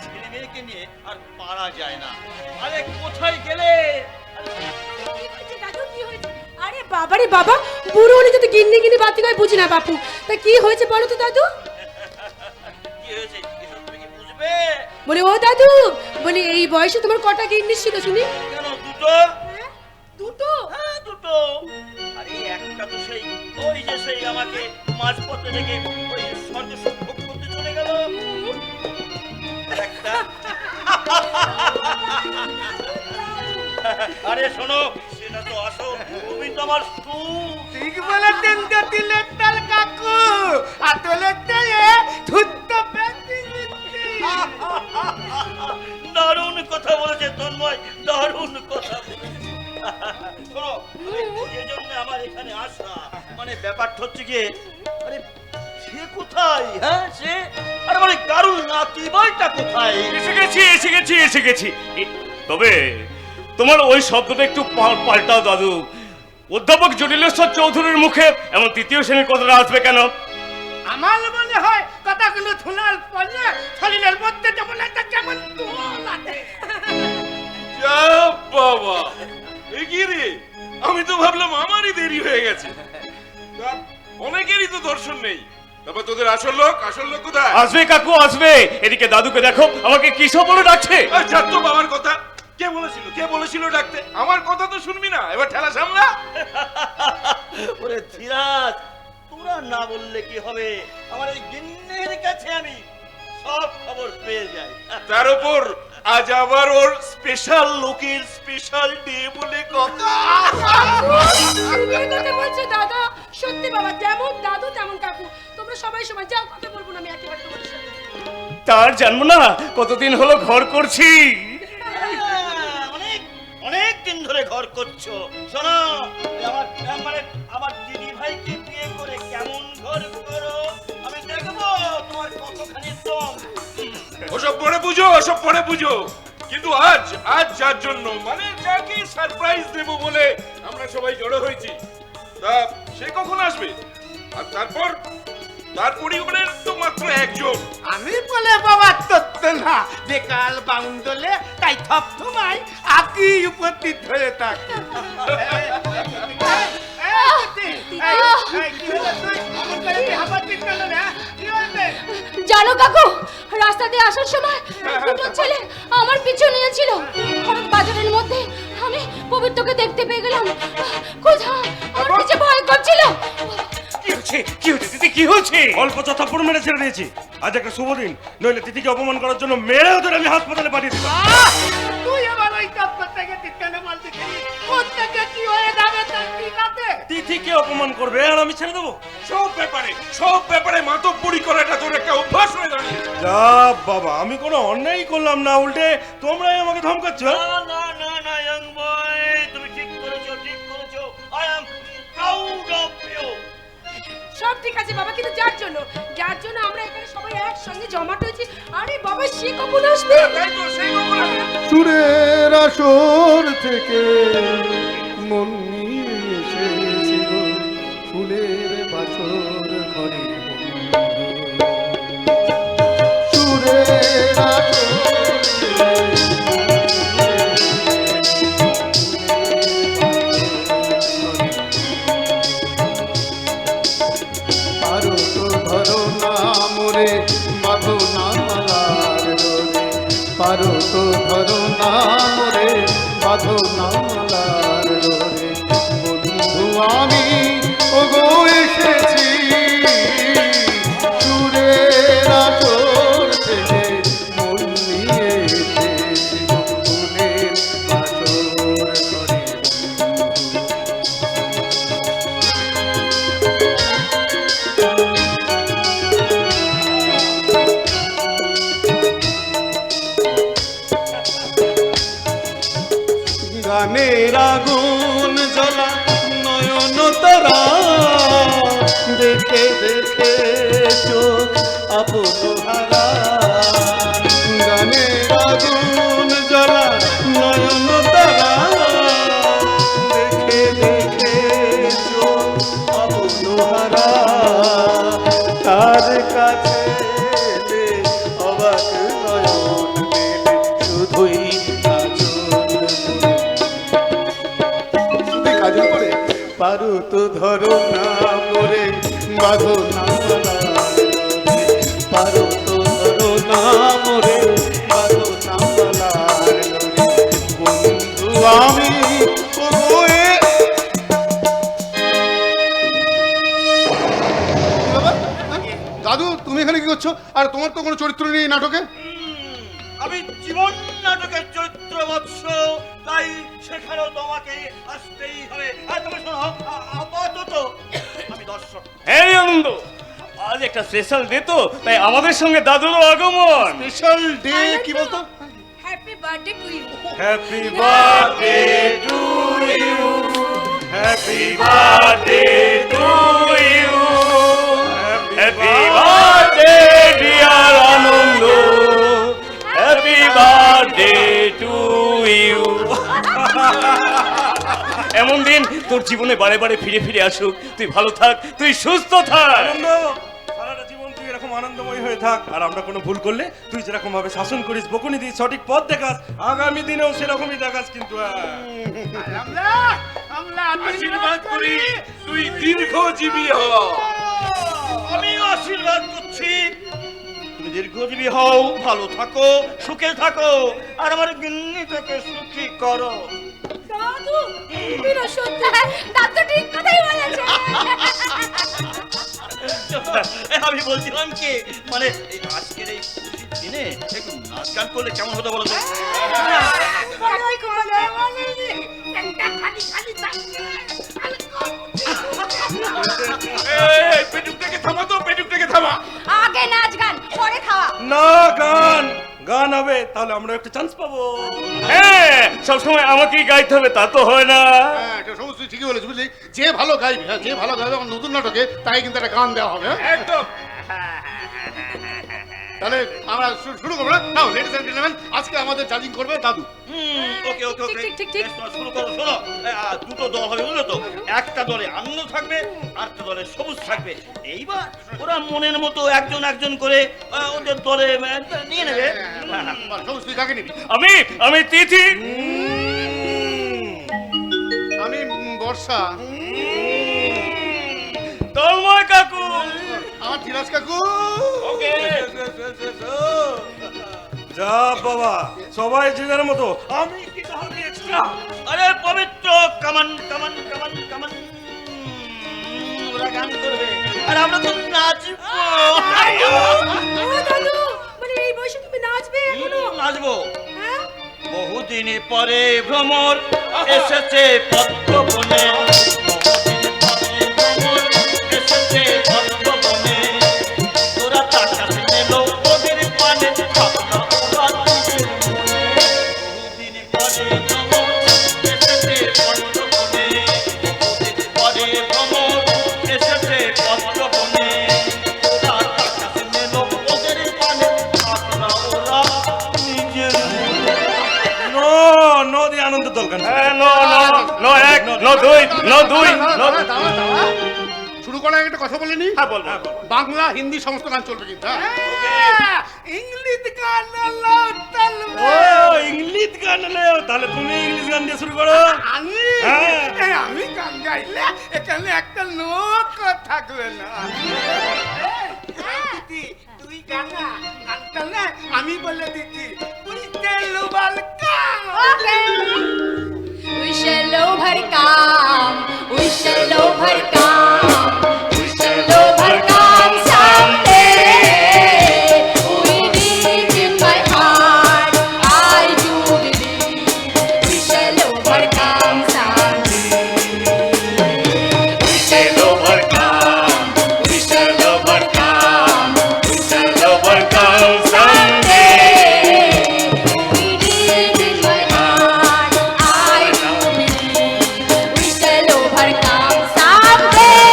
ছেলে মেয়েকে নিয়ে আর পারা যায় না। আরে কোথায় গেলে? কি হয়েছে দাদু, কি হয়েছে? আরে বাবারে বাবা, বুড়ো হলে যদি গিন্নি গিন্নি বাতি কয় বুঝি না বাপু। তা কি হয়েছে বলো তো দাদু? কি হয়েছে এসব তুমি কি বুঝবে? বলে ও দাদু, বলি এই বয়সে তোমার কটা গিন্নি ছিল শুনি? কেন দুটো? হ্যাঁ, দুটো? হ্যাঁ দুটো। আরে একটা তো সেই ওই যে সেই আমাকে মাঝপথে রেখে ওই স্বর্গ সুখ ভোগ করতে চলে গেল। একটা আরে শোনো, সেটা তো আসো, তুমি তো আমার ঠিক বলেছেন জটিলের তাল কাকু। আতলেতে ধুত্ত পেটি। দারুণ কথা বলেছে তন্ময়, দারুণ কথা বলেছে। শোনো, যে জন্য আমার এখানে আসা, মানে ব্যাপারটা হচ্ছে গিয়ে, আরে সে কোথায়? হ্যাঁ সে, আরে মানে কারুর নাতি বলটা কোথায়? এসে গেছি। তবে তোমার ওই শব্দটা একটু পাল্টাও দাদু। অধ্যাপক জটিলেশ্বর চৌধুরীর মুখে এমন তৃতীয় শ্রেণীর কথাটা আসবে কেন? আমার মনে হয় কথাগুলো শোনার পরে শরীরের মধ্যে যেমন একটা কেমন দোল আছে। যা বাবা, এ কি রে? আমি তো ভাবলাম আমারই দেরি হয়ে গেছে। তা অনেকেরই তো দর্শন নেই। তারপর তোদের আসল লোক কোথায়? আসবে কাকু আসবে। এদিকে দাদুকে দেখো, আমাকে কি সব বলে ডাকছে। যা তো বাবার কথা। কে বলেছিল ডাকতে? আমার কথা তো শুনবি না, এবার ঠেলা সামলা। ওরে ধীরাজ, তোরা না বললে কি হবে? আমার এই গিন্নির কাছে আমি সব খবর পেয়ে যাই। তার উপর আজ আবার ওর স্পেশাল লোকের স্পেশাল ডে বলে কথা। তুমি এই কথা বলছো দাদা? সত্যি বাবা, যেমন দাদু তেমন কাকু, তোমরা সবাই সমান। যাও, কথা বলবো না আমি একেবারে তোমাদের সাথে। তার জানবো না, কতদিন হলো ঘর করছি। অনেক অনেক দিন ধরে ঘর করছো। শোনো, আমার দিদি ভাইকে বিয়ে করে কেমন ঘর করো আমি দেখবো তোমার কতখানি দম। ওসব পরে বুঝো। কিন্তু আজ যার জন্য, মানে যাকে সারপ্রাইজ দেব বলে আমরা সবাই জড়ো হয়েছি, তা সে কখন আসবে? আর তার পরিবারের তো মাত্র একজন। আমি বলে বাবার তত্ত্ব না, বেকাল বাউন্ডলে তাই সবসময় আকি উপস্থিত হয়ে থাকে। জানো কাকু, রাস্তা দিয়ে আসার সময় দুটো ছেলে আমার পিছু নিয়েছিল। হঠাৎ বাজারের মধ্যে আমি পবিত্রকে দেখতে পেয়ে গেলাম। কোথায় আমার পিছে ভয় করছিল। কি হচ্ছে দিদি, কি হচ্ছে? অল্প থাপ্পড় মেরে ছেড়ে দিয়েছি। আজ একটা শুভ দিন, নইলে তিথিকে অপমান করার জন্য মেরে ওদের আমি হাসপাতালে পাঠিয়ে দিলাম। তুই আমার ওই তত্ত্ব থেকে কেন বলতে গেলি? কোথেকে কি হয়ে যাবে তার ঠিক আছে? তিথিকে অপমান করবে আর আমি ছেড়ে দেবো? সব ব্যাপারে মাতব্বরি করাটা তোর একটা অভ্যাস হয়ে দাঁড়িয়েছে। যা বাবা, আমি কোনো অন্যায় করলাম না, উল্টে তোমরাই আমাকে ধমকাচ্ছ। না young boy, তুমি ঠিক করেছো। I am proud of you. সব ঠিক আছে বাবা, কিন্তু যার জন্য আমরা এখানে সবাই একসঙ্গে জমাট হয়েছি। আরে বাবা, সে কখন আসবে? তাই তো, সেই কখন আসবে? সুরের আসর থেকে মন নিয়ে এসেছিল ফুলের বাছর ঘরে। সুরের আসর আরো তো ধরো না মোরে বাঁধো না মালার ডোরে। পারো তো ধরো না মোরে বাঁধো না মালার ডোরে। বন্ধু আমি ওগো এসেছি সুরের আসর থেকে মন নিয়ে এসেছি ফুলের বাছর ঘরে। গানের আগুন জ্বলা নয়ন তারা দেখে দেখে চোখ আপন হারা। গানের আগুন জ্বলা নয়ন তারা দেখে দেখে চোখ আপন হারা। তার কাছে অবাক নয়ন মেলে শুধুই কাজল করে পারো তো ধরো না মোরে বাঁধো না মালার ডোরে। পারো তো ধরো না মোরে বাঁধো না মালার ডোরে। বন্ধু আমি ওগোয়ে দাদু তুমি এখানে কি করছো? আর তোমার তো কোনো চরিত্র নেই এই নাটকে। আমি জীবন নাটকের চরিত্র বৎস, তাই সেখানেও তোমাকে আসতেই হবে। আর তুমি শোনো, আপাতত আমি দর্শক। হ্যাঁ আনন্দ, আজ একটা স্পেশাল ডে তো, তাই আমাদের সঙ্গে দাদুরও আগমন। স্পেশাল ডে কি বলতো? Happy birthday to you. Happy birthday to you, happy birthday to you, happy birthday dear Anand, happy birthday to you. এমন দিন তোর জীবনে বারে বারে ফিরে ফিরে আসুক। তুই ভালো থাক, তুই সুস্থ থাক। আনন্দ, সারাটা জীবন তুই এরকম আনন্দময় হয়ে থাক। আর আমরা কোনো ভুল করলে তুই যেরকম ভাবে শাসন করিস, বকুনি দিস, সঠিক পথ দেখাস, আগামী দিনেও সেরকমই দেখাস। কিন্তু আমরা আশীর্বাদ করি তুই দীর্ঘজীবী হ। আমিও আশীর্বাদ করছি, তুমি দীর্ঘজীবী হও, ভালো থাকো, সুখে থাকো, আর আমার গিন্নিটাকে সুখী করো। দাদু, বিনো সত্যি, দাদু ঠিক কথাই বলেছে। আমি বলছিলাম কি, মানে এই আজকের এই খুশির দিনে একটু নাচ গান করলে কেমন হতো বলো তো? এই পেটুকটাকে থামা তো, পেটুকটাকে থামা। আগে নাচ গান, পরে খাওয়া। না, গান গান হবে, তাহলে আমরা একটা চান্স পাবো। হ্যাঁ, সবসময় আমাকেই গাইতে হবে তা তো হয় না। হ্যাঁ, এটা সমস্ত ঠিকই বলেছি, বুঝলি? যে ভালো গাইবে, হ্যাঁ, যে ভালো গাইবে আমার নতুন নাটকে তাই কিন্তু একটা গান দেওয়া হবে। হ্যাঁ? একদম। তাহলে আমরা শুরু করবো না? নাও লেডিস এন্ড জেন্টলম্যান, আজকে আমাদের জাজিং করবে দাদু। ওকে ওকে ওকে, ঠিক, ঠিক, ঠিক। বেশ, তোমরা শুরু করো। শোনো, দুটো দল হবে বুঝলো তো? একটা দলে আনন্দ থাকবে, আর একটা দলে সবুজ থাকবে। এইবার ওরা মনের মতো একজন একজন করে ওদের দলে নিয়ে নেবে। সমস্ত তুই কাকে নিবি? আমি তিথি। আমি বর্ষা। তন্ময় কাকু। আমার ধীরাজ কাকু। ওকে। যা বাবা, সবাই যে যার মতো। আমি কি তাহলে এক্সট্রা? আরে পবিত্র, কামান কামান কামান কামান, ওরা গান করবে আর আমরা তো নাচবো। ও দাদু, মানে এই বয়সে তুমি নাচবে এখনো? নাচবো। হ্যাঁ? বহুদিন পরে ভ্রমর এসেছে পদ্মবনে, বহুদিন পরে ভ্রমর এসেছে পদ্মবনে, তোরা তাকাস নিল ওদের পানে, ভাবনা ওরা নিজের মনে। বহুদিন পরে ভ্রমর এসেছে পদ্মবনে, বহুদিন পরে ভ্রমর এসেছে পদ্মবনে, তোরা তাকাস নিল ওদের পানে, ভাবনা ওরা নিজের মনে। নো নো, দি আনন্দ দরকার। হ্যাঁ, নো নো নো, এক নো দুই, নো দুই, নো। শুরু করার আগে একটা কথা বলে নি। হ্যাঁ বলবো। বাংলা হিন্দি সমস্ত গান চলবে কিন্তু। হ্যাঁ? ইংলিশ গান লোটাল ও ইংলিশ গান নেও, তাহলে তুমি ইংলিশ গান দিয়ে শুরু করো। আমি হ্যাঁ। আমি গান গাইলে এখানে একটা লোক থাকবে না। দিদি, তুই গানা গানটা না আমি বলে দিচ্ছি, তুই তেলু বালকা। Okay. We shall overcome. We shall overcome. We shall overcome someday. We deep in my heart, I do believe we shall overcome someday. We shall overcome. We shall overcome. We shall overcome someday. We deep in my heart, I do believe we shall overcome someday.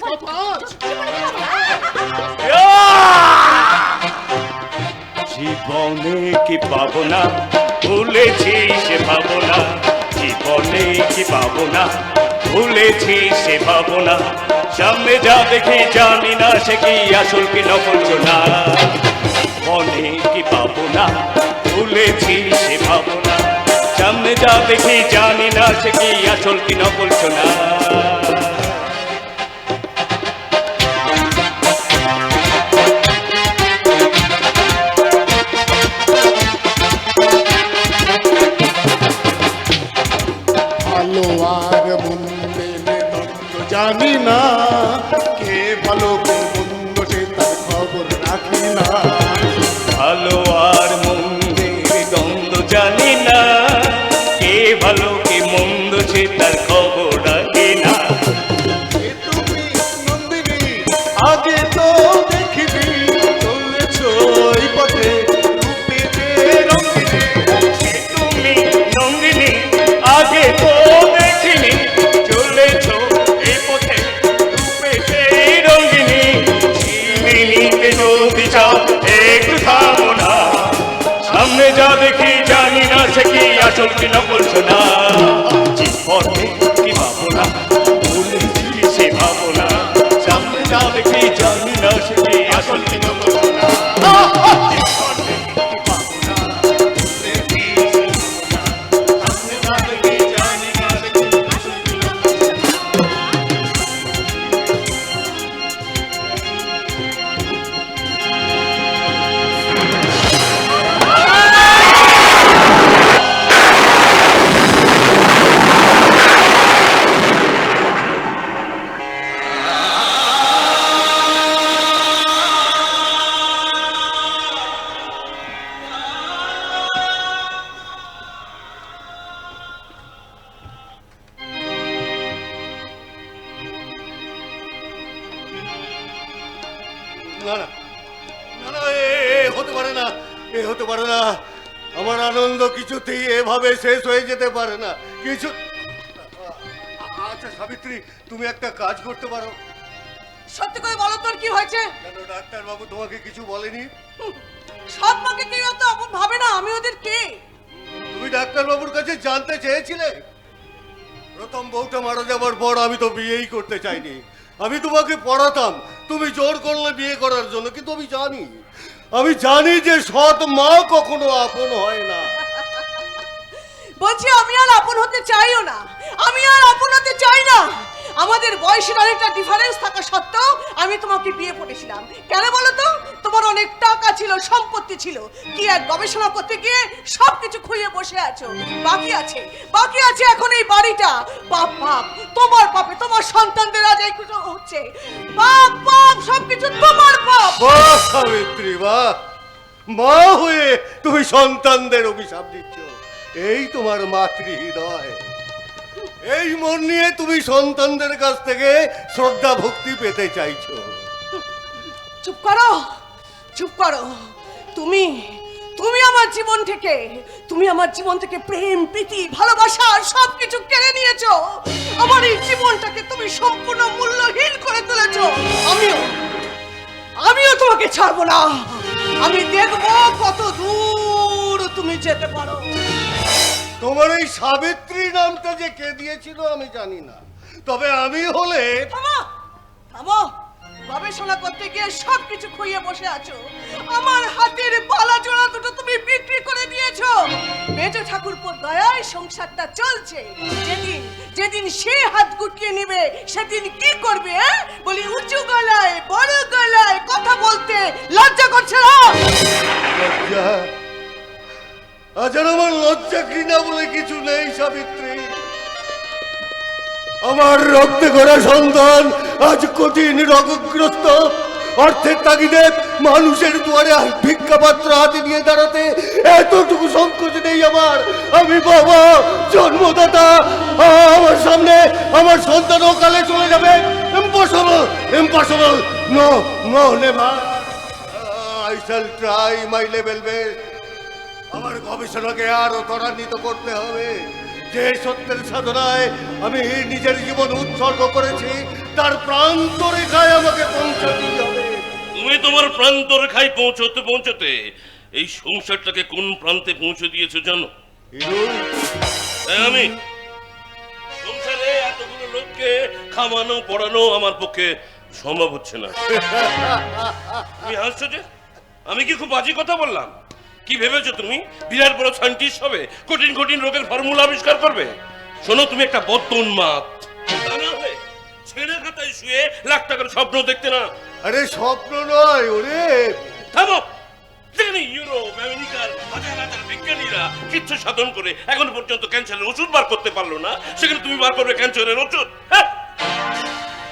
পাঁচ। জীবনে কি পাবো না, ভুলেছি সে ভাবনা। জীবনে কি পাবো না, ভুলেছি সে ভাবনা। সামনে যা দেখি জানি না সে কি আসল কি নকল না। মনে কি পাবো না, ভুলেছি সে ভাবনা। সামনে যা দেখি জানি না সে কি আসল কি নকল না। ভালো আর মন্দের দ্বন্দ্ব জানি না, কে ভালো কে মন্দ সে তার খবর রাখি না। ভালো আর মন্দের দ্বন্দ্ব জানি না, কে ভালো কে মন্দ সে তার খবর রাখে না। এ তুমি নন্দিনী আগে তো দেখিনি, চলেছ এই পথে রূপে যে রঙিনী। তুমি নন্দিনী আগে তো দেখিনি, চলেছ এই পথে রূপে সেই রঙ্গিনী। চিনিতে যদি চাও একটু থামো না, সামনে যা দেখি জানি না সে কি আসল কি নকল না। জীবনে কি ভাবো না, ভুলেছি সে ভাবো না। সামনে যা দেখি জানি না সে কি আসল কি নকল না। জীবনে কি ভাবো না, ভুলেছি সে ভাবো না। সামনে যা দেখি জানি না সে কি আসল কি নকল না। না না না না, এ হতে পারে না, এ হতে পারে না। আমার আনন্দ কিছুতেই এভাবে শেষ হয়ে যেতে পারে না। কিছু আচ্ছা সাবিত্রী, তুমি একটা কাজ করতে পারো। সত্যি করে বলো তোর কি হয়েছে? কেন ডাক্তার বাবু তোমাকে কিছু বলেনি? সব মাকে কেউ তো আপন ভাবে না, আমি ওদের কে? তুমি ডাক্তার বাবুর কাছে জানতে চেয়েছিলে? প্রথম বউটা মারা যাবার পর আমি তো বিয়েই করতে চাইনি। আমি তোমাকে পড়াতাম, তুমি জোর করলে বিয়ে করার জন্য, কিন্তু আমি জানি যে সৎ মা কখনো আপন হয় না। বলছি আমি আর আপন হতে চাইও না, আমি আর আপন হতে চাই না। আমাদের বয়সের অনেকটা ডিফারেন্স থাকা সত্ত্বেও আমি তোমাকে বিয়ে করেছিলাম। কেন বলো তো? তোমার অনেক টাকা ছিল, সম্পত্তি ছিল, কি এক গবেষণা করতে গিয়ে সবকিছু খুইয়ে বসে আছো। বাকি আছে এখন এই বাড়িটা। পাপ পাপ তোমার পাপে তোমার সন্তানদের আজ এই কিছু হচ্ছে। পাপ পাপ সবকিছু তোমার পাপ। বাহ সাবিত্রী, বাহ! মা হয়ে তুমি সন্তানদের অভিশাপ দিচ্ছ। এই তোমার মাতৃ হৃদয়। এই মন নিয়ে তুমি সন্তানদের কাছ থেকে শ্রদ্ধা ভক্তি পেতে চাইছো। চুপ করো, চুপ করো। তুমি আমার জীবন থেকে প্রেম, প্রীতি, ভালোবাসা সবকিছু কেড়ে নিয়েছো। আমার এই জীবনটাকে তুমি সম্পূর্ণ মূল্যহীন করে তুলেছো। আমিও তোমাকে ছাড়বো না। আমি দেখবো কত দূর তুমি যেতে পারো। তোমার এই সাবিত্রী নামটা যে কে দিয়েছিল আমি জানি না, তবে আমি হলে থামো। গবেষণা করতে গিয়ে সবকিছু খুইয়ে বসে আছো। আমার হাতের বালা জোড়া দুটো তুমি বিক্রি করে দিয়েছো। মেজো ঠাকুরপোর দয়ায় সংসারটা চলছে। যেদিন সে হাত গুটিয়ে নিবে সেদিন কি করবে? বলি উঁচু গলায়, বড় গলায় কথা বলতে লজ্জা করছে না? লজ্জা? আজ আর আমার লজ্জা ঘৃণা বলে কিছু নেই সাবিত্রী। আমার রক্তে গড়া সন্তান আজ কঠিন রোগগ্রস্ত। অর্থের তাগিদে মানুষের দুয়ারে ভিক্ষা পাত্র হাতে নিয়ে দাঁড়াতে এতটুকু সংকোচ নেই আমার। আমি বাবা, জন্মদাতা, আমার সামনে আমার সন্তান অকালে চলে যাবে। Impossible, no never. I shall try my level best. আমার গবেষণাকে আরো ত্বরান্বিত করতে হবে। যে সত্যের সাধনায় আমি নিজের জীবন উৎসর্গ করেছি তার প্রান্ত রেখায় আমাকে পৌঁছাতে হবে। তুমি তোমার প্রান্ত রেখায় পৌঁছতে পৌঁছতে এই সংসারটাকে কোন প্রান্তে পৌঁছে দিয়েছো জানো? আমি সংসারে এতগুলো লোককে খাওয়ানো পড়ানো আমার পক্ষে সম্ভব হচ্ছে না। তুমি হাসছো যে? আমি কি খুব বাজে কথা বললাম? কি ভেবেছো তুমি বিরাট বড় সায়েন্টিস্ট হবে, কঠিন কঠিন রোগের ফর্মুলা আবিষ্কার করবে? শোনো, তুমি একটা বদ্ধ উন্মাদ। তা না হলে ছেড়ে খাতায় শুয়ে লাখ টাকার স্বপ্ন দেখতে না। আরে স্বপ্ন নয় ওরে, থামো। যেখানে ইউরোপ আমেরিকার হাজার হাজার বিজ্ঞানীরা কিচ্ছু সাধন করে এখন পর্যন্ত ক্যান্সারের ওষুধ বার করতে পারলো না, সেখানে তুমি বার করবে ক্যান্সারের ওষুধ? হ্যাঁ,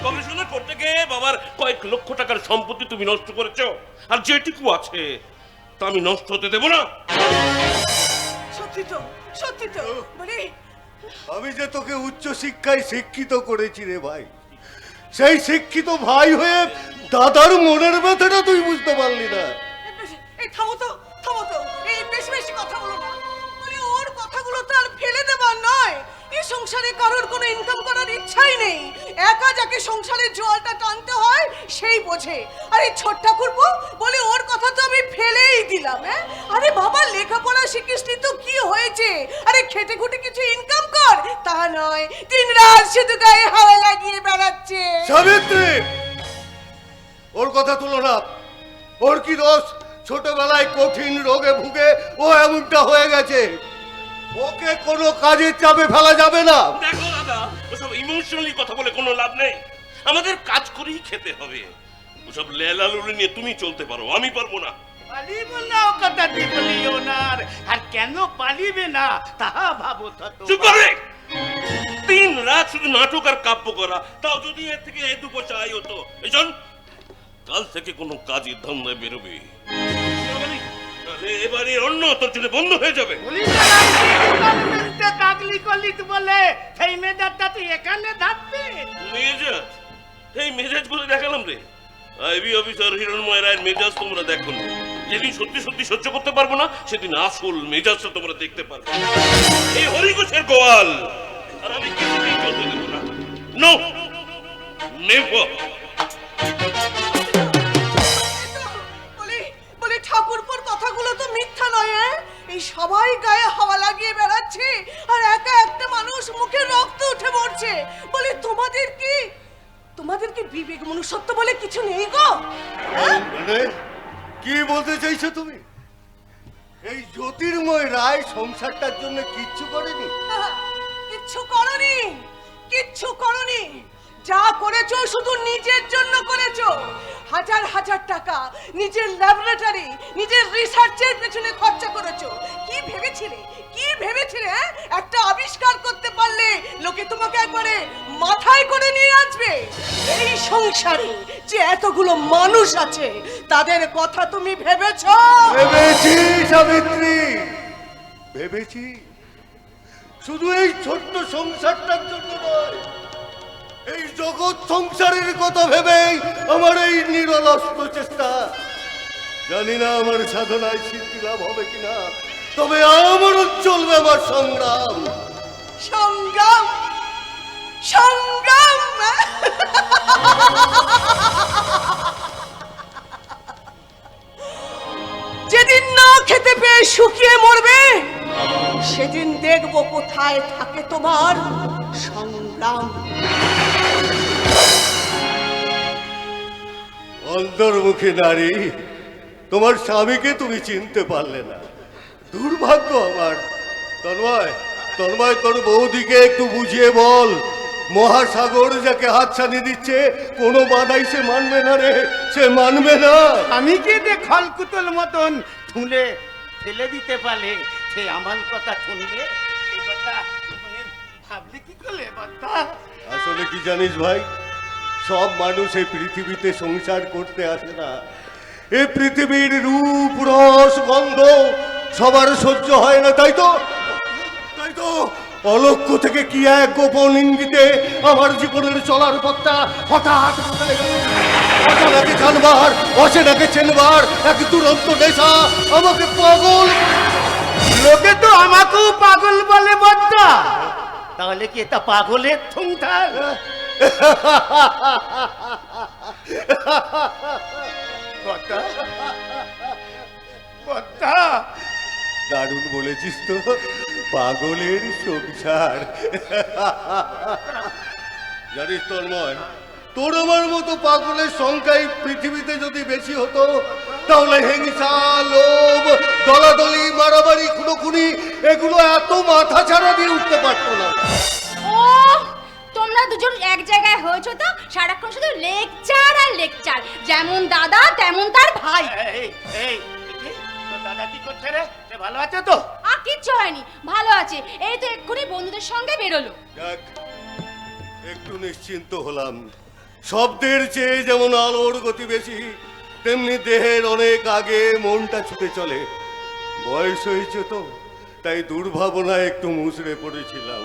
গবেষণা করতে গিয়ে বাবার কয়েক লক্ষ টাকার সম্পত্তি তুমি নষ্ট করেছো, আর যেটুকু আছে তা আমি নষ্ট হতে দেবো না। সত্যি তো, সত্যি তো। বলি আমি যে তোকে উচ্চ শিক্ষায় শিক্ষিত করেছি রে ভাই, সেই শিক্ষিত ভাই হয়ে দাদার মনের ব্যথাটা তুই বুঝতে পারলি না। এই থামো তো, থামো তো, এই বেশি বেশি কথা বলো না। মানে ওর কথাগুলো তো আর ফেলে দেবার নয়। এই সংসারে কারোর কোনো ইনকাম করার ইচ্ছাই নেই। একা যাকে সংসারের জোয়ালটা টানতে হয় সেই বোঝে। আর এই ছোট ঠাকুরপো বলে ওর কথা তো আমি ফেলেই দিলাম। হ্যাঁ, আরে বাবা লেখাপড়া শিখিসনি তো কি হয়েছে? আরে খেটে খুটে কিছু ইনকাম কর। তা নয়, দিন রাত শুধু গায়ে হাওয়া লাগিয়ে বেড়াচ্ছে। সাবিত্রী, ওর কথা তুলো না। ওর কি দোষ? ছোটবেলায় কঠিন রোগে ভুগে ও এমনটা হয়ে গেছে। ওকে কোনো কাজের চাপে ফেলা যাবে না। দেখো দাদা, ওসব ইমোশনালি কথা বলে কোনো লাভ নেই। আমাদের কাজ করেই খেতে হবে। ওসব লেলালুলি নিয়ে তুমি চলতে পারো, আমি পারবো না। পালিব না ও কথা বলিও না। আর কেন পালিবে না তাহা ভাবো তো। চুপ করে। দিন রাত শুধু নাটক আর কাব্য করা, তাও যদি এর থেকে এই দু পয়সা আয় হতো। এই শোন, কাল থেকে কোনো কাজের ধান্দায় বেরোবে, এবারে অন্য তোর জন্য বন্ধ হয়ে যাবে। কাগলি কলিত বলে সেই মেজাজটা তুই এখানে থাকবি? মেজাজ? এই মেজাজ করে দেখালাম রে। আইবি অফিসার হিরণময় রায়ের মেজাজ তোমরা দেখো না। যেদিন সত্যি সত্যি সহ্য করতে পারবো না, সেদিন আসল মেজাজটা তোমরা দেখতে পারবে। এই হরিঘোষের গোয়াল আর আমি কিছুতেই চলতে দেবো না। No, never. বলি ঠাকুরপুর কথাগুলো তো মিথ্যা নয়। এই সবাই গায়ে হাওয়া লাগিয়ে বেড়াচ্ছে আর একা একটা মানুষ মুখে রক্ত উঠে মরছে। বলি তোমাদের কি বিবেক মনুষ্যত্ব বলে কিছু নেই গো? মানে কি বলতে চাইছো তুমি? এই জ্যোতির্ময় রায় সংসারটার জন্য কিচ্ছু করেনি? কিচ্ছু করনি, কিচ্ছু করনি। যা করেছো শুধু নিজের জন্য করেছো। হাজার হাজার টাকা নিজের ল্যাবরেটরি, নিজের রিসার্চের পেছনে খরচা করেছো। কি ভেবেছিলে, কি ভেবেছিলে একটা আবিষ্কার করতে পারলে লোকে তোমাকে একবারে মাথায় করে নিয়ে আসবে? এই সংসারে যে এতগুলো মানুষ আছে তাদের কথা তুমি ভেবেছো? ভেবেছি সাবিত্রী, ভেবেছি। শুধু এই ছোট্ট সংসারটার জন্য নয়, এই জগৎ সংসারের কথা ভেবেই আমার এই নিরলস চেষ্টা। জানি না আমার সাধনায় সিদ্ধি লাভ হবে কিনা, তবে আমারও চলবে আমার সংগ্রাম। সংগ্রাম, সংগ্রাম। যেদিন না খেতে পেয়ে শুকিয়ে মরবে, সেদিন দেখবো কোথায় থাকে তোমার সংগ্রাম। অন্তর্মুখী নারী, তোমার স্বামীকে তুমি চিনতে পারলে না, দুর্ভাগ্য আমার। তন্ময়, তন্ময়, তোর বৌদিকে একটু বুঝিয়ে বল, মহাসাগর যাকে হাতছানি দিচ্ছে কোনো বাধাই সে মানবে না রে, সে মানবে না। আমি কি যে খলকুতল মতন তুলে ফেলে দিতে পারলে সে আমার কথা শুনবে? এই কথা ভাবলে কি করলে বাচ্চা? আসলে কি জানিস ভাই, সব মানুষ এই পৃথিবীতে সংসার করতে আসে না। এই পৃথিবীর রূপ রস গন্ধ সবার সহ্য হয় না, তাই তো অলক্ষ্য থেকে কি এক গোপন ইঙ্গিতে আমার জীবনের চলার পথটা হঠাৎ বদলে গেল। অজানাকে জানবার, অচেনাকে চেনবার এক দুরন্ত নেশা আমাকে পাগল। লোকে তো আমাকেও পাগল বলে বদ্দা। তাহলে কি এটা পাগলের থুংথাল? কথা কথা দারুণ বলেছিস তো, পাগলের সংসার। জানিস তন্ময়, তোর আমার মতো পাগলের সংখ্যা এই পৃথিবীতে যদি বেশি হতো তাহলে হিংসা, লোভ, দলাদলি, মারামারি, খুনোখুনি এগুলো এত মাথা ছাড়া দিয়ে উঠতে পারতো না। ও তোমরা দুজন এক জায়গায় হয়েছো তো সারাক্ষণ শুধু লেকচার আর লেকচার, যেমন দাদা তেমন তার ভাই। এই এই কি? তোর দাদা কি করছে রে? সে ভালো আছে তো? আর কিচ্ছু হয়নি, ভালো আছে। এই তো এক্ষুনি বন্ধুদের সঙ্গে বেরোলো। যাক, একটু নিশ্চিন্ত হলাম। শব্দের চেয়ে যেমন আলোর গতি বেশি, তেমনি দেহের অনেক আগে মনটা ছুটে চলে। বয়স হয়েছে তো, তাই দুর্ভাবনায় একটু মুচড়ে পড়েছিলাম।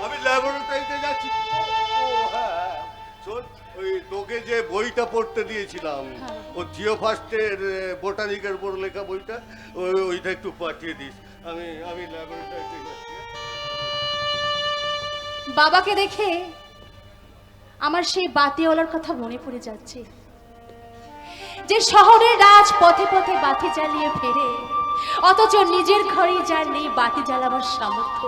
আমি ল্যাবরেটরিতে যাচ্ছি। ও হ্যাঁ, শোন, ওই তোকে যে বইটা পড়তে দিয়েছিলাম, ও জিওফাস্টের বোটানিকের উপর লেখা বইটা, ওইটা একটু পাঠিয়ে দিস। আমি ল্যাবরেটরিতে যাচ্ছি। বাবাকে দেখে আমার সেই বাতিওয়ালার কথা মনে পড়ে যাচ্ছে, যে শহরের রাজ পথে পথে বাতি জ্বালিয়ে ফেরে, অথচ নিজের ঘরে যার নেই বাতি জ্বালাবার সামর্থ্য,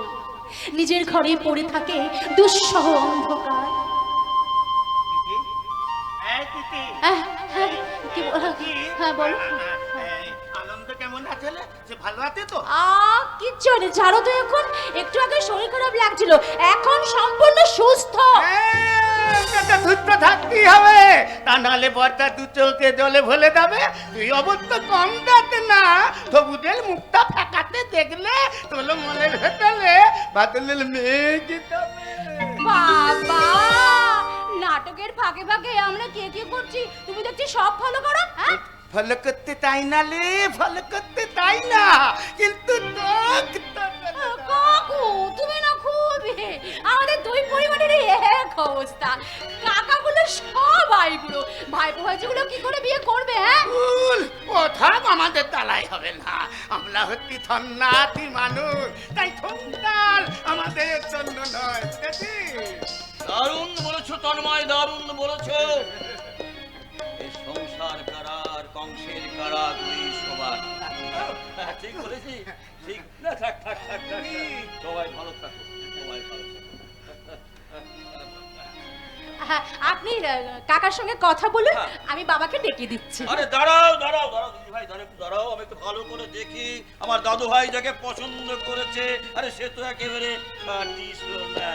নিজের ঘরে পড়ে থাকে দুঃসহ অন্ধকার। হ্যাঁ বল। আনন্দ কেমন আছে? সে ভালো আছে তো? কিচ্ছু নেই, জানো তো এখন একটু আগে শরীর খারাপ লাগছিল, এখন সম্পূর্ণ সুস্থ। ধৈর্য থাকতেই হবে, তা নাহলে বর্ষা দু চোখে জলে ভরে যাবে। তুই অবশ্য কম যাতে না, সবুজের মুখটা ফেকাতে দেখলে তোর মনের ভেতরে বাদলের মেয়ে জিতাবে। বাবা, নাটকের ফাঁকে ফাঁকে আমরা কে কি করছি তুমি দেখছি সব ফলো করো। হ্যাঁ, ফলো করতে তাই না লে, ফলো করতে তাই না, কিন্তু কাকু তুমি না খুব আমাদের দুই পরিবারের এক অবস্থা। কাকাগুলো সব আইগুলো, ভাইপো ভাইজিগুলো কি করে বিয়ে করবে? হ্যাঁ, কথা আমাদের তালাই হবে না, আমরা হচ্ছি সন্ন্যাসী মানুষ, তাই ঠোঁটাল আমাদের জন্য নয়। দারুণ বলেছো তন্ময়, দারুণ বলেছো। এই সংসার কারার কংসের কারা দুই সমান। ঠিক বলেছি, ঠিক না? থাক থাক থাক থাক, সবাই ভালো থাকো, সবাই ভালো থাকো। আপনি কাকার সঙ্গে কথা বলুন, আমি বাবাকে ডেকে দিচ্ছি। আরে দাঁড়াও দাঁড়াও দাঁড়াও দিদি ভাই, দাঁড়াও, আমি একটু ভালো করে দেখি। আমার দাদু ভাই যাকে পছন্দ করেছে, আরে সে তো একেবারে খাঁটি সোনা।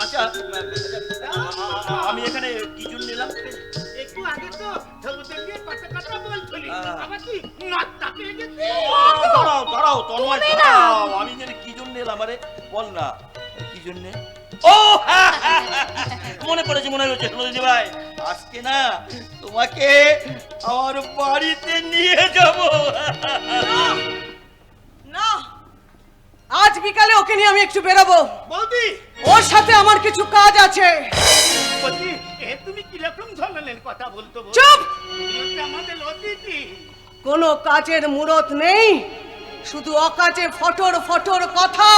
আচ্ছা, আমি এখানে কি জন্য নিলাম? একটু আগে তো সবুজের নিয়ে কথা বলছিলি, আবার তুই নাকটা পেয়ে গেছিস। দাঁড়াও দাঁড়াও তন্ময়, দাঁড়াও, আমি জানি কি জন্য এলাম। আরে বল না কি জন্য? ও মনে পড়েছে, মনে হয়েছে দিদি ভাই, আজকে না তোমাকে আমার বাড়িতে নিয়ে যাব। না, আজ বিকালে ওকে নিয়ে আমি একটু বেরোবো। বৌদি, ওর সাথে আমার কিছু কাজ আছে। বৌদি, তুমি কিরকম ধরনের কথা বলতো? চুপ! আমাদের অতিথি। কোনো কাজের মুরত নেই, শুধু অকাজে ফটর ফটর কথা।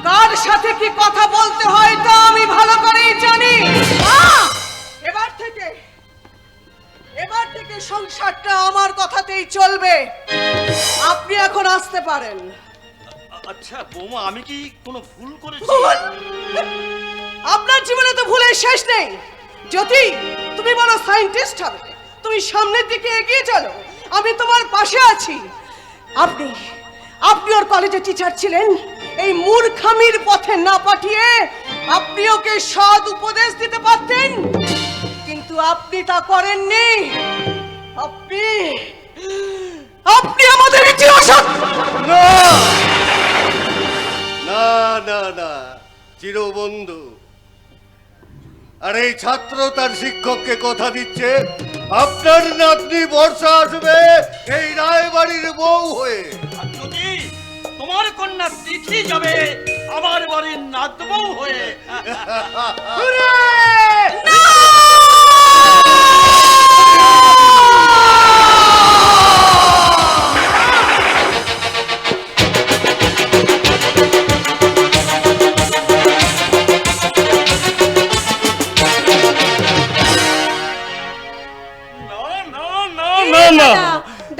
কার সাথে কি কথা বলতে হয় তা আমি ভালো করেই জানি। এবার থেকে সংসারটা আমার কথাতেই চলবে। আপনি এখন আসতে পারেন। আচ্ছা বৌমা, আমি কি কোনো ভুল করেছি? আপনার জীবনে তো ভুলের শেষ নেই। যদি তুমি বড় সায়েন্টিস্ট হবে, তুমি সামনের দিকে এগিয়ে চলো, আমি তোমার পাশে আছি। আপনি ওর কলেজে টিচার ছিলেন, এই মূর্খামির পথে না পাঠিয়ে আপনি ওকে সৎ উপদেশ দিতে পারতেন, কিন্তু আপনি তা করেননি। আপনি আমাদের ইতিহাস। না না না না, চিরবন্ধু। আর এই ছাত্র তার শিক্ষককে কথা দিচ্ছে, আপনার নাতনি বর্ষা আসবে এই রায়বাড়ির বউ হয়ে। যদি তোমার কন্যা তিথি যাবে আমার বাড়ির নাতবউ হয়ে।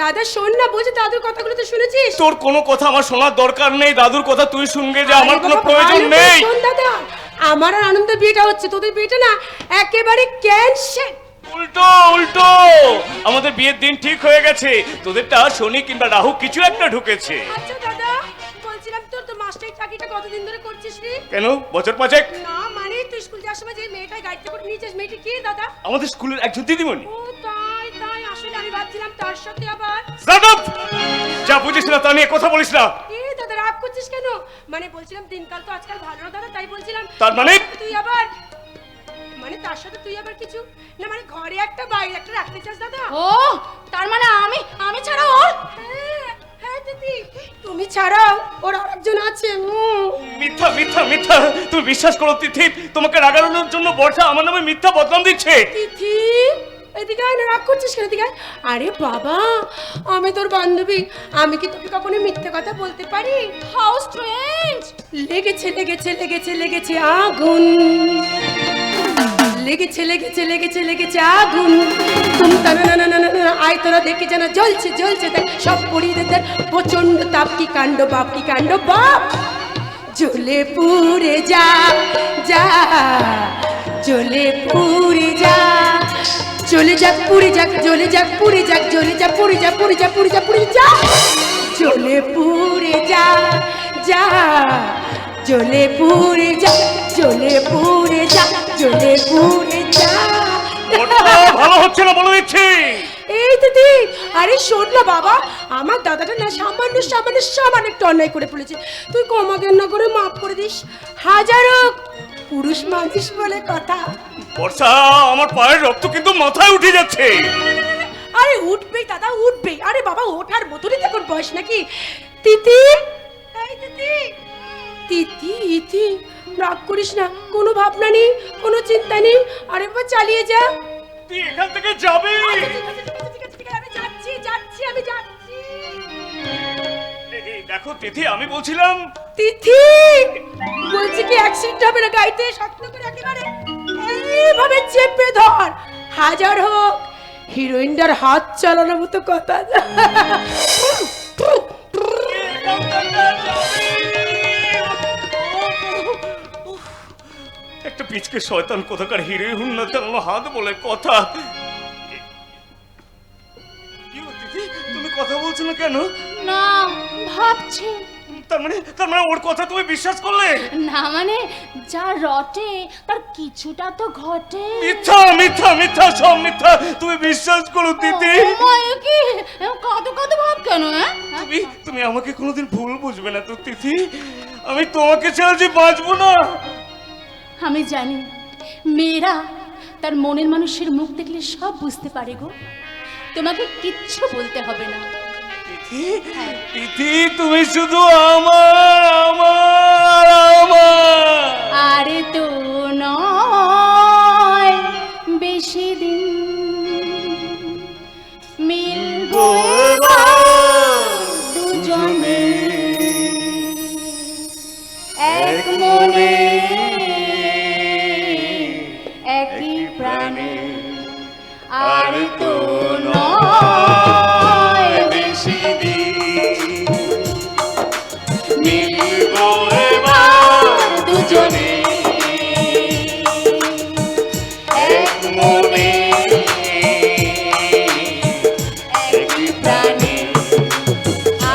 দাদা শোন না, বলছি দাদুর কথাগুলো তো শুনেছিস? তোর কোনো কথা আমার শোনার দরকার নেই, দাদুর কথা তুই শুনবে যে আমার কোনো আরে বাবা, প্রয়োজন ভালো করে নেই। শোন দাদা, আমার আর আনন্দ বিয়েটা হচ্ছে, তোদের বিয়েটা না একেবারে ক্যান্সেল। উল্টো উল্টো, আমাদের বিয়ের দিন ঠিক হয়ে গেছে, তোদেরটা শনি কিংবা রাহু কিছু একটা ঢুকেছে। আচ্ছা দাদা, বলছিলাম তোর তো মাস্টার চাকরিটা কতদিন ধরে করছিস রে? কেন, বছর পাঁচেক? না মানে তুই স্কুল যাওয়ার সময় যে মেয়েটা গাড়িতে করে নিয়ে যাস, মেয়েটা কি দাদা? আমাদের স্কুলের একজন দিদিমণি। ও তাই তাই, আসলে আমি ভাবছিলাম তার সাথে আবার। Shut up! যা বুঝিস না তা নিয়ে কথা বলিস না। এ দাদা রাগ করছিস কেন? মানে বলছিলাম দিনকাল তো আজকাল ভালো না দাদা, তাই বলছিলাম। তার মানে? তুই আবার, মানে তার সাথে তুই আবার কিছু না, মানে ঘরে একটা বাইরে একটা রাখতে চাস দাদা? ও তার মানে আমি ছাড়া ওর? হ্যাঁ হ্যাঁ দিদি, তুমি ছাড়াও ওর আরেকজন আছে। মিথ্যা মিথ্যা মিথ্যা, তুমি বিশ্বাস করো তিথি, তোমাকে রাগানোর জন্য বর্ষা আমার নামে মিথ্যা বদনাম দিচ্ছে। তিথি এদিকে আয় না, রাগ করছিস কেন? এদিকে আয়। আরে বাবা, আমি তোর বান্ধবী, আমি কি তোকে কখনো মিথ্যে কথা বলতে পারি? How strange! লেগেছে লেগেছে লেগেছে লেগেছে আগুন, লেগেছে লেগেছে লেগেছে লেগেছে আগুন, তুমি তা না না না না না, আয় তোরা দেখে যেন জ্বলছে জ্বলছে, দেখ সব পড়িয়ে দে, প্রচন্ড তাপ, কি কাণ্ড বাপ, কি কাণ্ড বাপ, জ্বলে পুড়ে যা যা, জ্বলে পুড়ে যা, চলে যাক পুড়ে যাক, জ্বলে যাক পুড়ে যাক, জ্বলে যা পুড়ে যা, পুড়ে যা পুড়ে যা পুড়ে যা, জ্বলে পুড়ে যা যা, জ্বলে পুড়ে যা, জ্বলে পুড়ে যা, জ্বলে পুড়ে যা। ভালো হচ্ছে না বলে দিচ্ছি। এই দিদি, আরে শোন না বাবা, আমার দাদাটা না সামান্য সামান্য সামান্য একটু অন্যায় করে ফেলেছে, তুই ক্ষমা জ্ঞান করে মাফ করে দিস। হাজারো পুরুষ মানুষ বলে কথা। বর্ষা, আমার পায়ের রক্ত কিন্তু মাথায় উঠে যাচ্ছে। আরে উঠবেই দাদা উঠবেই, আরে বাবা ওঠার মতনই তখন বয়স নাকি। তিতি, এই তিতি, তিতি ইতি, রাগ করিস না, কোনো ভাবনা নেই, কোনো চিন্তা নেই, আরে বাবা চালিয়ে যা। তুই এখান থেকে যাবি? আচ্ছা, ঠিক আছে, ঠিক আছে, ঠিক আছে, ঠিক আছে, আমি যাচ্ছি যাচ্ছি আমি যাচ্ছি। এই দেখো তিথি, আমি বলছিলাম তিথি, বলছি কি অ্যাক্সিডেন্ট হবে না, গাড়িতে শক্ত করে একেবারে এইভাবে চেপে ধর, হাজার হোক হিরোইনটার হাত চালানোর মতো কথা। একটা পিচকে শয়তান কোথাকার হিরোইন না চালানো হাত বলে কথা। কি হলো তিথি, তুমি কথা বলছো না কেন? না ভাবছি। তার মানে ওর কথা তুমি বিশ্বাস করলে? না মানে যা রটে তার কিছুটা তো ঘটে। মিথ্যা মিথ্যা মিথ্যা, সব মিথ্যা, তুমি বিশ্বাস করো তিথি। কি কত কত ভাব কেন? তুমি আমাকে কোনোদিন ভুল বুঝবে না তো তিথি, আমি তোমাকে ছাড়া যে বাঁচবো না। আমি জানি মেয়েরা তার মনের মানুষের মুখ দেখলে সব বুঝতে পারে গো, তোমাকে কিচ্ছু বলতে হবে না। তিথি, তুমি শুধু আমার আমার আমার। আরে তো নয় বেশি দিন মিলবো দুজনে এক মনে একই প্রাণে, আর তো নয় বেশি দিন মিলবো এবার দুজনে এক মনে একই প্রাণে,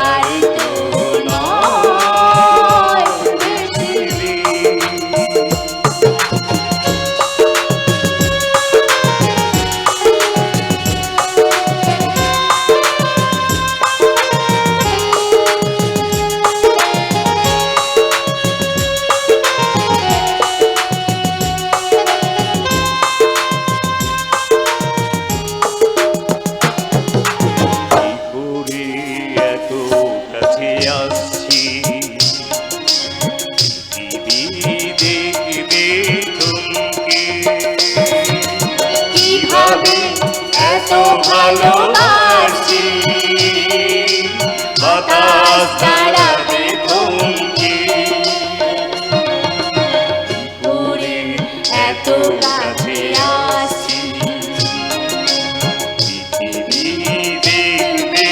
আর তো নয় বেশি দিন। ভালোবাসি বাতাস দাঁড়াবে থমকে, ঘুরে এত কাছে আসি পৃথিবী দেখবে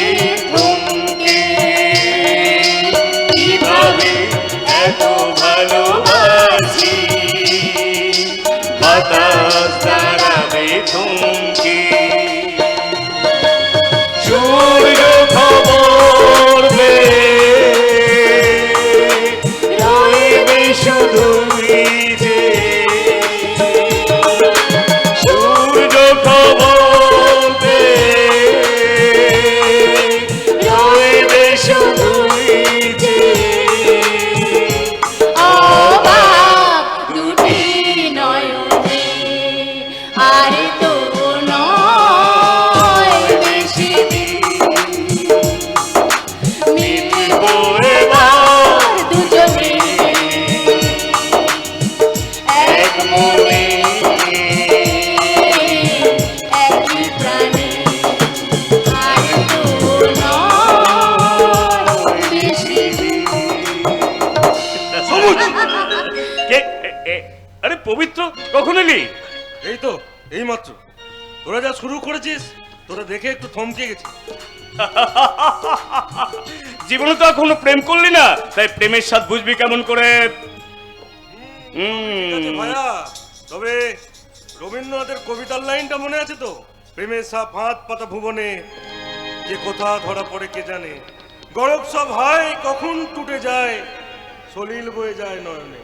থমকে সূর্য খবর রইবে শুধুই যে সূর্য খবর রইবে শুধুই যে অবাক দুটি নয়নে আর তো নয় বেশি দিন মিলব এবার দুজনে এক মনে একই প্রাণে আর তো নয় বেশি দিন। সবুজ আরে পবিত্র কখন এলি? এই তো এই মাত্র। তোরা যা শুরু করেছিস তোরা দেখে একটু থমকে গেছি। জীবনে তো এখনো প্রেম করলি না, তাই প্রেমের স্বাদ বুঝবি কেমন করে? ঠিক আছে ভাইয়া, তবে রবীন্দ্রনাথের কবিতার লাইনটা মনে আছে তো? প্রেমের সাপ হাত পাতা ভুবনে, যে কোথা ধরা পড়ে কে জানে, গরব সব হয় কখন টুটে যায়, সলিল বয়ে যায় নয়নে।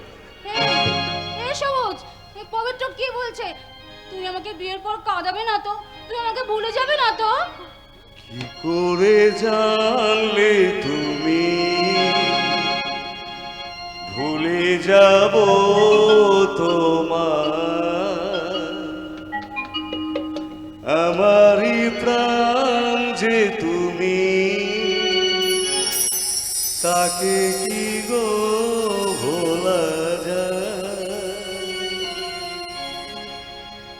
এ সবুজ, এই পবিত্র কি বলছে? তুই আমাকে বিয়ের পর কাঁদাবে না তো? তুই আমাকে ভুলে যাবে না তো? কি করে জানলে তুমি ভুলে যাব তোমার, আমারই প্রাণ যে তুমি, তাকে কি গো ভোলা যায়?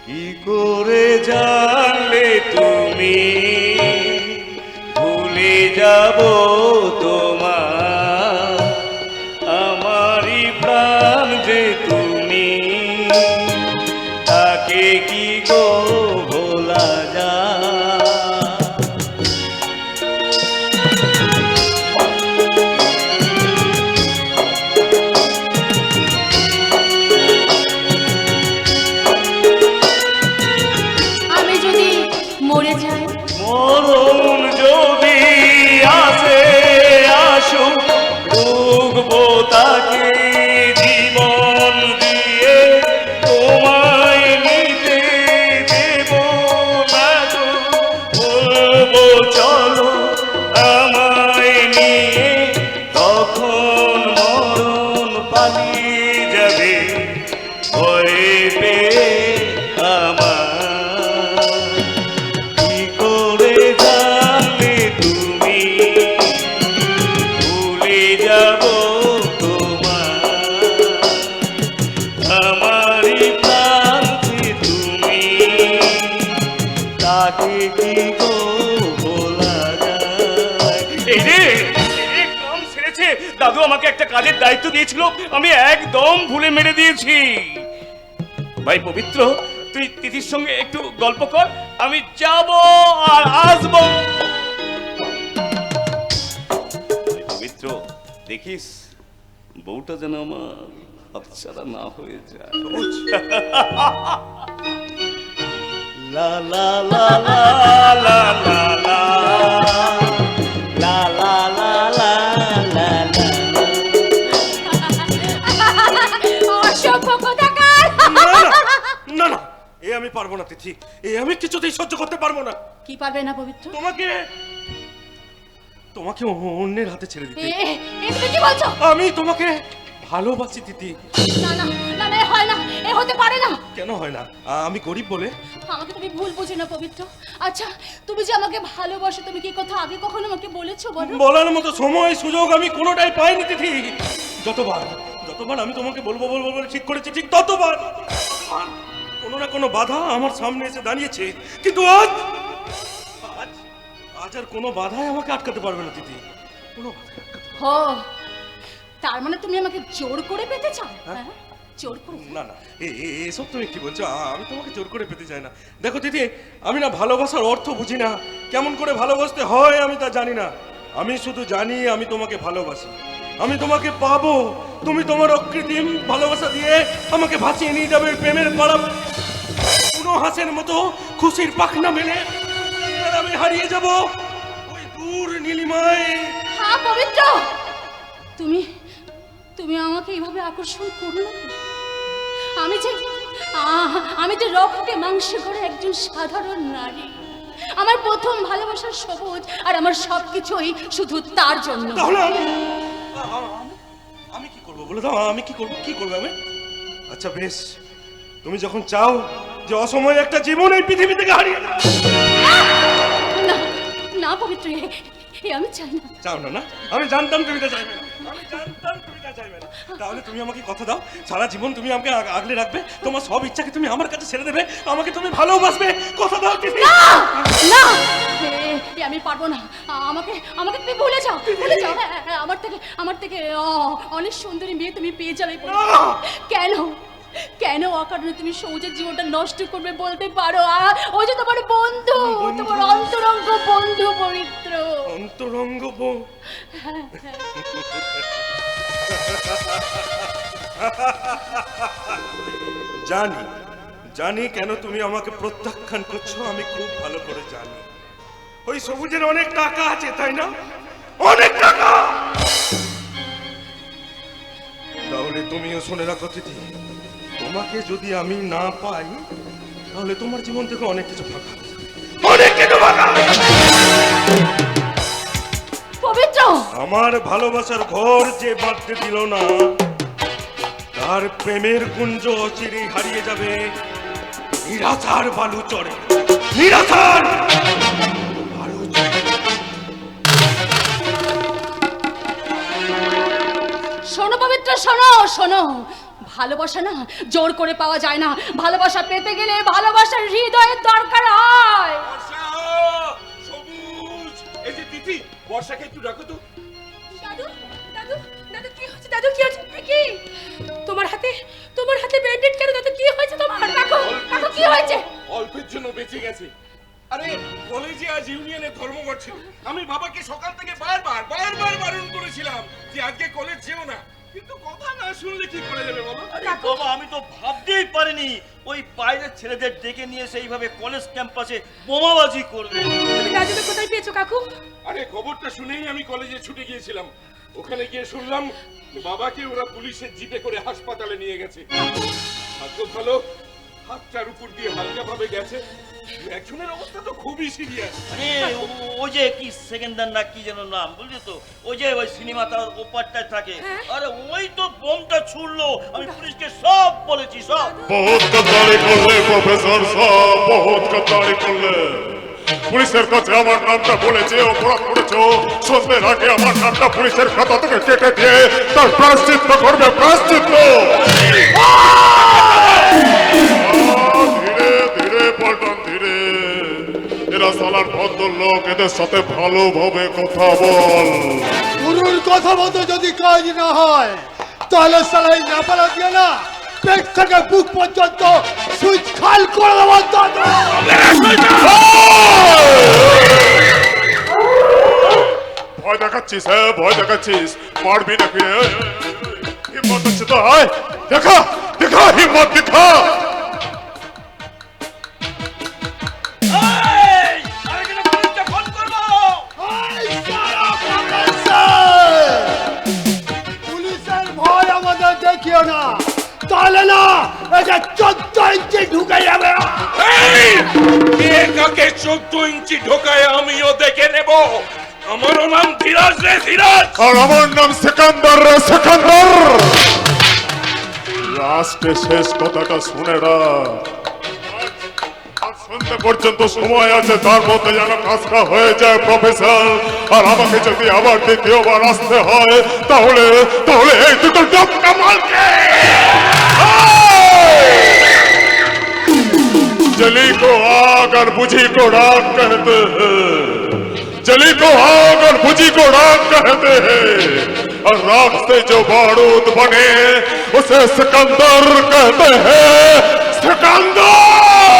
কি করে জানলে তুমি ভুলে যাব তোমার, আমারই প্রাণ যে তুমি, তাকে কি গো ভোলা যায়? আমি যদি মরে যাই, মরণ যদি আসে আসুক, ডুববো তাকে জীবন দিয়ে, তোমায় নিতে দেব না গো। বলবো চলো আমায় নিয়ে, তখন মরণ পালিয়ে যাবে ভয়ে পেয়ে আমার। কি করে জানলে তুমি ভুলে যাব তোমার, আমারই প্রাণ যে তুমি, তাকে কি গো ভোলা যায়? এই রে, এই কাম ছেড়েছে। দাদু আমাকে একটা কাজের দায়িত্ব দিয়েছিল, আমি একদম ভুলে মেরে দিয়েছি। ভাই পবিত্র, তুই তিথির সঙ্গে একটু গল্প কর, আমি যাব আর আসবো। পবিত্র, দেখিস বউটা যেন আমার হাতছাড়া না হয়ে যায়। লা লা লা লা লা লা লা লা লা লা লা লা লা। অসভ্য কোথাকার! না না না না, এ আমি পারবো না তিথি, এ আমি কিছুতেই সহ্য করতে পারবো না। কি পারবে না পবিত্র? তোমাকে তোমাকে অন্যের হাতে ছেড়ে দিতে। এ তুমি কি বলছো? আমি তোমাকে ভালোবাসি তিথি। না না না না, এ হয় না, এ হতে পারে না। কেন হয় না? আমি গরিব বলে? আমাকে তুমি ভুল বুঝো না পবিত্র। আচ্ছা, তুমি যে আমাকে ভালোবাসো, তুমি কি কথা আগে কখনো আমাকে বলেছো বলো? বলার মতো সময় সুযোগ আমি কোনোটাই পাইনি তিথি। যতবার যতবার আমি তোমাকে বলবো বলবো বলে ঠিক করেছি, ঠিক ততবার কোনো না কোনো বাধা আমার সামনে এসে দাঁড়িয়েছে। কিন্তু আজ আজ আজ আর কোনো বাধাই আমাকে আটকাতে পারবে না তিথি, কোনো বাধা। হো, তার মানে তুমি আমাকে জোর করে পেতে চাও? হ্যাঁ, জোর করে? না না, এসব তুমি কি বলছো? আমি তোমাকে জোর করে পেতে চাই না। দেখো দিদি, আমি না ভালোবাসার অর্থ বুঝি না, কেমন করে ভালোবাসতে হয় আমি তা জানি না। আমি শুধু জানি আমি তোমাকে ভালোবাসি, আমি তোমাকে পাবো। তুমি তোমার অকৃত্রিম ভালোবাসা দিয়ে আমাকে ভাসিয়ে নিয়ে যাবে প্রেমের পাড়া। পুরো হাঁসের মতো খুশির পাখনা মেলে আর আমি হারিয়ে যাব ওই দূর নীলিমায়। হ্যাঁ পবিত্র, তুমি তুমি আমাকে এইভাবে আকর্ষণ করো না। আমি যে রক্তে মাংসে করে একজন সাধারণ নারী। আমার প্রথম ভালোবাসার সবুজ, আর আমার সবকিছুই শুধু তার জন্য। তাহলে আমি কি করবো বলে দাও, আমি কি করবো আমি? আচ্ছা বেশ, তুমি যখন চাও যে অসময়ে একটা জীবন এই পৃথিবী থেকে হারিয়ে যাও। না না পবিত্র, এ আমি চাই না। চাও না? না, আমি জানতাম তুমি তা চাইবে না, আমি জানতাম তুমি তা চাইবে না। তাহলে তুমি আমাকে কথা দাও, সারা জীবন তুমি আমাকে আগলে রাখবে, তোমার সব ইচ্ছাকে তুমি আমার কাছে ছেড়ে দেবে, আমাকে তুমি ভালোবাসবে, কথা দাও তিথি। না না, আমি পারবো না। আমাকে তুমি ভুলে যাও। হ্যাঁ, আমার থেকে অনেক সুন্দরী মেয়ে তুমি পেয়ে যাবে। কেন অকারণে তুমি সৌজের জীবনটা নষ্ট করবে বলতে পারো? ও যে তোমার বন্ধু, তোমার অন্তরঙ্গ বন্ধু পবিত্র। অন্তরঙ্গ জানি কেন তুমি আমাকে প্রত্যাখ্যান করছো, আমি খুব ভালো করে জানি। ওই সবুজের অনেক টাকা আছে, তাই না? অনেক টাকা। তাহলে তুমিও শুনে রাখো তিথি, তোমাকে যদি আমি না পাই তাহলে তোমার জীবন থেকে অনেক কিছু ফাঁকা, অনেক কিছু ফাঁকা। পবিত্র, আমার ভালোবাসার ঘর যে বাঁধতে দিল না, তার প্রেমের কুঞ্জ অচিরেই হারিয়ে যাবে নিরাশার বালু চড়ে। নিরাশার বালু চড়ে। শোনো পবিত্র, শোনো। ভালোবাসা না জোর করে পাওয়া যায় না। ভালোবাসা পেতে গেলে ভালোবাসার হৃদয়ের দরকার হয়। সবুজ, এই যে তিথি, বর্ষাকে একটু রাখো তো। দাদু কি হচ্ছে? দাদু কি হচ্ছে? কি তোমার হাতে ব্যান্ডেড কেন? দাদু কি হয়েছে তোমার? রাখো কি হয়েছে? অল্পের জন্য বেঁচে গেছে। আরে কলেজে আজ ইউনিয়নে ধর্মঘট ছিল, আমি বাবাকে সকাল থেকে বারবার বারণ করেছিলাম যে আজকে কলেজ যেও না, কিন্তু কথা না শুনলে কি করে যাবে বলো? বাবা, আমি তো ভাবতেই পারিনি ওই বাইরের ছেলেদের ডেকে নিয়ে সেইভাবে কলেজ ক্যাম্পাসে বোমাবাজি করবে। তুমি রাজুকে কোথায় পেয়েছো কাকু? আরে খবরটা শুনেই আমি কলেজে ছুটে গিয়েছিলাম। ওখানে গিয়ে শুনলাম বাবাকে ওরা পুলিশের জিপে করে হাসপাতালে নিয়ে গেছে। ভাগ্য ভালো, হাতটার উপর দিয়ে হালকা ভাবে গেছে। একজনের অবস্থা তো খুবই সিরিয়াস। আরে ওই যে কি সেকেন্ডার না কি যেন নাম, বুঝলি তো? ওই যে ওই সিনেমা তার ওপারটায় থাকে। আরে ওই তো বোমটা ছুড়লো। আমি পুলিশকে সব বলেছি, সব। বহুত গদ্দারি করলে প্রফেসর সাহেব, বহুত গদ্দারি করলে। পুলিশের কাছে আমার নামটা বলেছে, অপরাধ করেছো। সন্ধ্যের আগে আমার নামটা পুলিশের খাতা থেকে কেটে দিয়ে তার প্রায়শ্চিত্ত করবে, প্রায়শ্চিত্ত। ধীরে ধীরে পল্টন, ধীরে। এরা সালার ভদ্রলোক, এদের সাথে ভালোভাবে কথা বল। গুরুর কথা মতো যদি কাজ না হয় তাহলে সালাই না পালা দিয়ে না পেট থেকে বুক পর্যন্ত সুইচ খাল করে দেওয়ার ভয় দেখাচ্ছিস? হ্যাঁ ভয় দেখাচ্ছিস, পারবি নাকি? হিম্মত হচ্ছে তো? হয় দেখা দেখা, হিম্মত দেখা। পুলিশের ভয় আমাদের দেখিও না, তাহলে না এটা 14 ইঞ্চি ঢুকে যাবে। কাকে 14 ইঞ্চি ঢোকায় আমিও দেখে নেব। আমারও নাম ধীরাজ রে, ধীরাজ। আর আমার নাম সেকান্দার রে, সেকান্দার। লাস্টে শেষ কথাটা শুনে রাখ। সন্ধ্যে পর্যন্ত সময় আছে, তার মধ্যে যেন কাজটা হয়ে যায় প্রফেসর। আর আমাকে যদি আবার দ্বিতীয়বার আসতে হয় তাহলে এই দুটো ডক্কা মালকে जली को आग और बुझी को राख कहते हैं। जली को आग और बुझी को राख कहते हैं, और राख से जो बारूद बने उसे सिकंदर कहते हैं। सिकंदर।